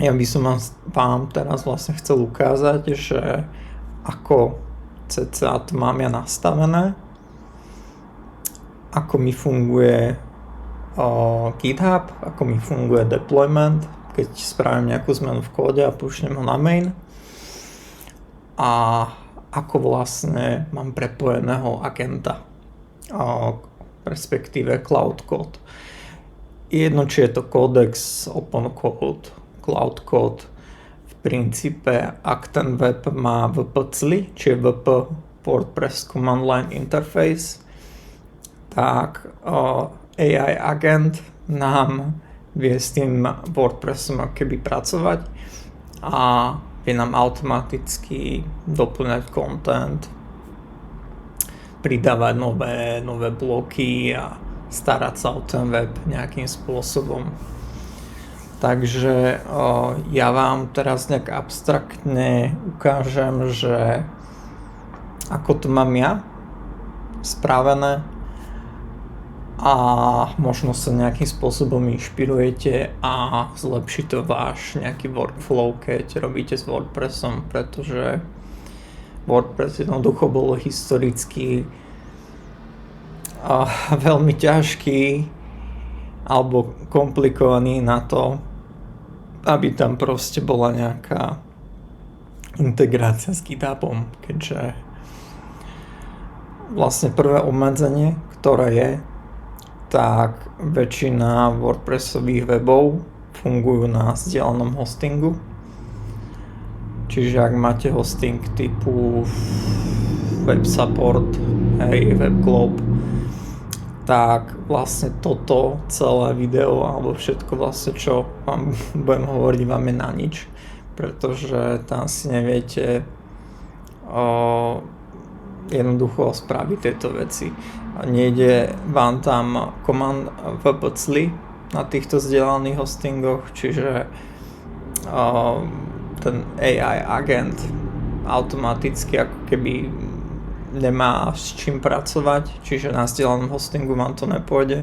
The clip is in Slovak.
Ja by som vám teraz vlastne chcel ukázať, že ako cca to mám ja nastavené, ako mi funguje GitHub, ako mi funguje deployment, keď spravím nejakú zmenu v kóde a pušnem ho na main, a ako vlastne mám prepojeného agenta, respektíve Cloud Code. Jedno, či je to Codex, Open Code, Cloud Code. V princípe, ak ten web má WP-CLI, či je WP WordPress Command Line Interface, tak AI agent nám vie s tým WordPressom akoby pracovať a vie nám automaticky doplňať content, pridávať nové bloky a starať sa o ten web nejakým spôsobom. Takže ja vám teraz nejak abstraktne ukážem, že ako to mám ja spravené, a možno sa nejakým spôsobom inšpirujete a zlepší to váš nejaký workflow, keď robíte s WordPressom, pretože WordPress jednoducho bol historicky veľmi ťažký alebo komplikovaný na to, aby tam proste bola nejaká integrácia s GitHubom, keďže vlastne prvé obmedzenie, ktoré je, tak väčšina WordPressových webov fungujú na zdieľanom hostingu. Čiže ak máte hosting typu WebSupport, WebGlobe, tak vlastne toto celé video alebo všetko vlastne, čo vám budem hovoriť, vám je na nič, pretože tam si neviete jednoducho spraviť tieto veci. Nejde vám tam command WP-CLI na týchto zdieľaných hostingoch, čiže ten AI agent automaticky ako keby nemá s čím pracovať, čiže na zdieľanom hostingu vám to nepôjde.